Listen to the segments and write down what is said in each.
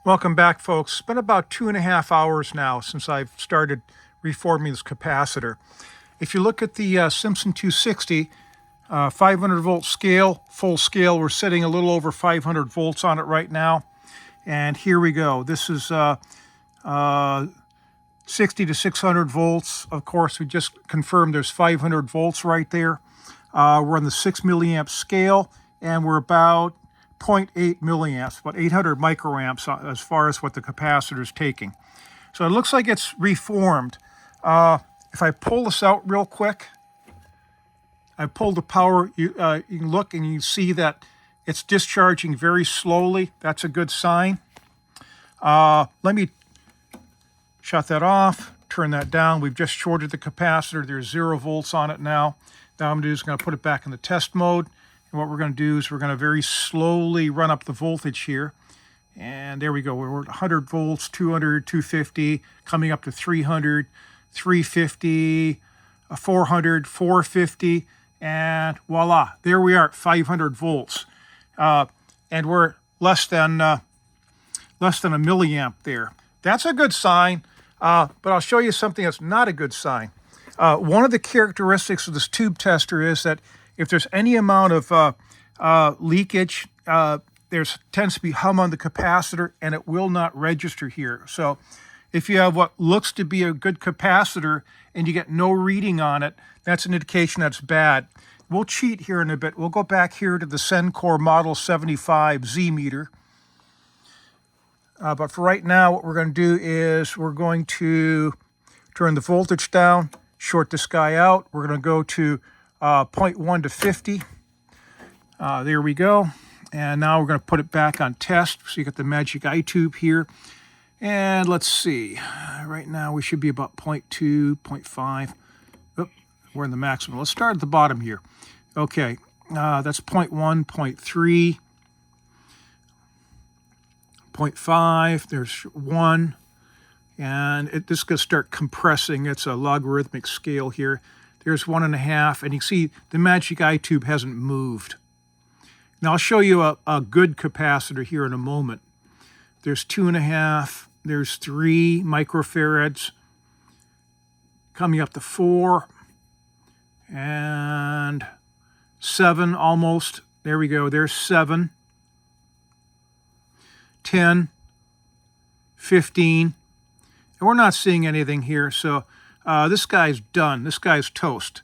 Welcome back, folks. It's been about 2.5 hours now since I've started reforming this capacitor. If you look at the Simpson 260, 500 volt scale, full scale, we're sitting a little over 500 volts on it right now. And here we go. This is 60 to 600 volts. Of course, we just confirmed there's 500 volts right there. We're on the 6 milliamp scale, and we're about 0.8 milliamps, about 800 microamps as far as what the capacitor is taking. So it looks like it's reformed. If I pull this out real quick, I pulled the power, you can look and you see that it's discharging very slowly. That's a good sign. Let me shut that off, turn that down. We've just shorted the capacitor. There's 0 volts on it now. Now I'm just going to put it back in the test mode. And what we're going to do is we're going to very slowly run up the voltage here. And there we go. We're at 100 volts, 200, 250, coming up to 300, 350, 400, 450, and voila, there we are at 500 volts. And we're less than a milliamp there. That's a good sign, but I'll show you something that's not a good sign. One of the characteristics of this tube tester is that if there's any amount of leakage, there tends to be hum on the capacitor, and it will not register here. So if you have what looks to be a good capacitor and you get no reading on it, that's an indication that's bad. We'll cheat here in a bit. We'll go back here to the Sencor Model 75 Z meter. But for right now, what we're going to do is we're going to turn the voltage down, short this guy out. We're going to go to 0.1 to 50. There we go. And now we're going to put it back on test. So you got the magic eye tube here. And let's see. Right now we should be about 0.2, 0.5. Oop, we're in the maximum. Let's start at the bottom here. Okay, that's 0.1, 0.3, 0.5. There's 1. And this is going to start compressing. It's a logarithmic scale here. There's 1.5, and you can see the magic eye tube hasn't moved. Now I'll show you a good capacitor here in a moment. There's 2.5, there's 3 microfarads, coming up to 4, and 7 almost. There we go, there's 7, 10, 15, and we're not seeing anything here, so this guy's done. This guy's toast.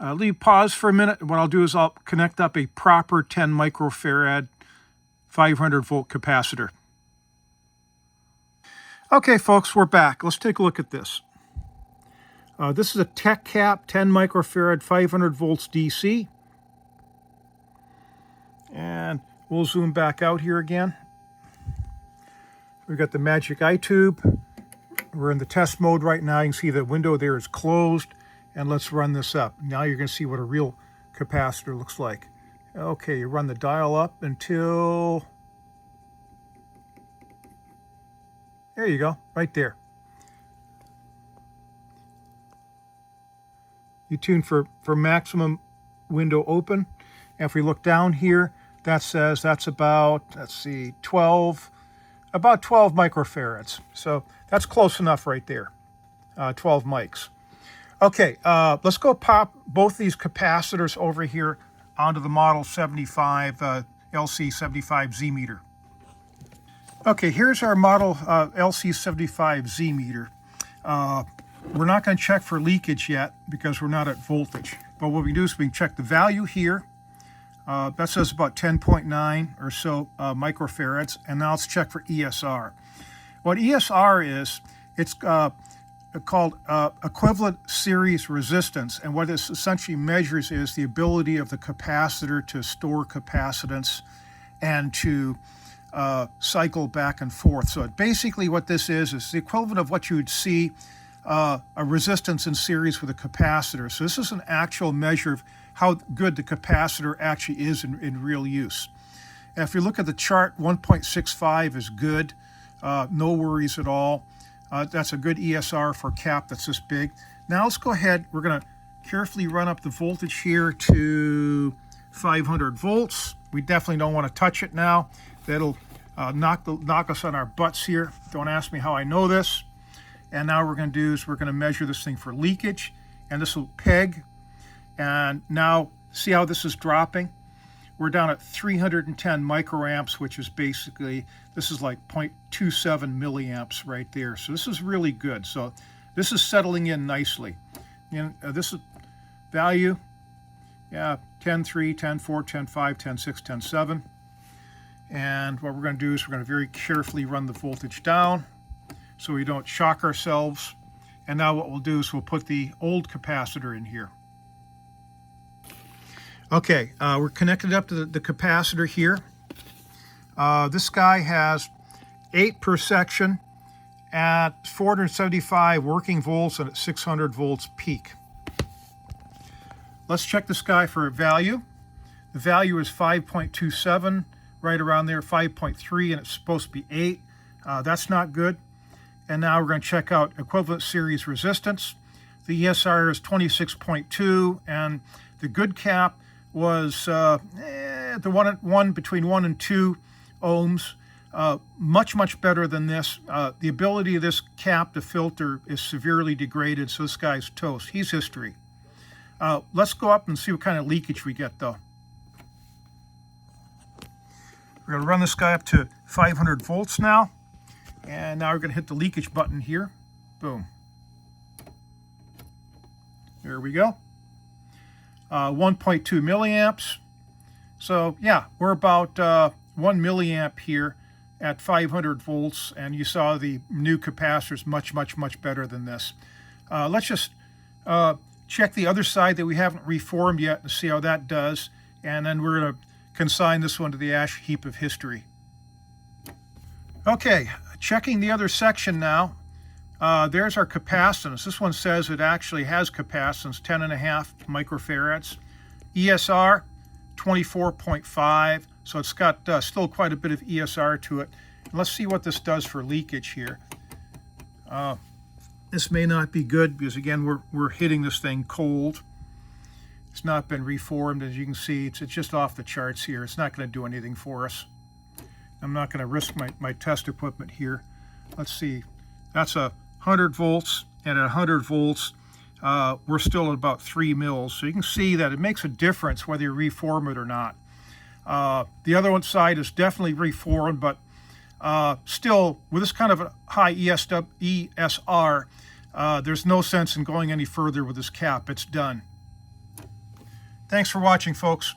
Leave pause for a minute. What I'll do is I'll connect up a proper 10 microfarad 500 volt capacitor. Okay, folks, we're back. Let's take a look at this. This is a Tech Cap 10 microfarad 500 volts DC. And we'll zoom back out here again. We've got the magic eye tube. We're in the test mode right now. You can see the window there is closed. And let's run this up. Now you're going to see what a real capacitor looks like. Okay, you run the dial up until... There you go, right there. You tune for maximum window open. And if we look down here, that says that's about, let's see, about 12 microfarads. So that's close enough right there, 12 mics. Okay, let's go pop both these capacitors over here onto the Model 75 LC75Z meter. Okay, here's our Model LC75Z meter. We're not going to check for leakage yet because we're not at voltage. But what we do is we can check the value here. That says about 10.9 or so microfarads. And now let's check for ESR. What ESR is, it's called equivalent series resistance, and what this essentially measures is the ability of the capacitor to store capacitance and to cycle back and forth. So basically what this is the equivalent of what you would see a resistance in series with a capacitor. So this is an actual measure of how good the capacitor actually is in real use. And if you look at the chart, 1.65 is good, no worries at all. That's a good ESR for a cap that's this big. Now let's go ahead. We're going to carefully run up the voltage here to 500 volts. We definitely don't want to touch it now. That'll knock us on our butts here. Don't ask me how I know this. And now what we're going to do is we're going to measure this thing for leakage, and this will peg. And now see how this is dropping? We're down at 310 microamps, which is basically, this is like 0.27 milliamps right there. So this is really good. So this is settling in nicely. And this is value, yeah, 10.3, 10.4, 10.5, 10.6, 10.7. And what we're going to do is we're going to very carefully run the voltage down so we don't shock ourselves. And now what we'll do is we'll put the old capacitor in here. Okay, we're connected up to the capacitor here. This guy has 8 per section at 475 working volts and at 600 volts peak. Let's check this guy for a value. The value is 5.27, right around there, 5.3, and it's supposed to be 8. That's not good. And now we're going to check out equivalent series resistance. The ESR is 26.2, and the good cap was the one between 1 and 2 ohms. Much better than this. The ability of this cap to filter is severely degraded, so this guy's toast. He's history. Let's go up and see what kind of leakage we get, though. We're going to run this guy up to 500 volts now. And now we're going to hit the leakage button here. Boom. There we go. 1.2 milliamps. So yeah, we're about 1 milliamp here at 500 volts. And you saw the new capacitor's much better than this. Let's just check the other side that we haven't reformed yet and see how that does. And then we're going to consign this one to the ash heap of history. Okay, checking the other section now. There's our capacitance. This one says it actually has capacitance, 10.5 microfarads. ESR, 24.5, so it's got still quite a bit of ESR to it. And let's see what this does for leakage here. This may not be good because, again, we're hitting this thing cold. It's not been reformed. As you can see, it's just off the charts here. It's not going to do anything for us. I'm not going to risk my test equipment here. Let's see. That's 100 volts, and at 100 volts, we're still at about 3 mils. So you can see that it makes a difference whether you reform it or not. The other one side is definitely reformed, but still, with this kind of a high ESR, there's no sense in going any further with this cap. It's done. Thanks for watching, folks.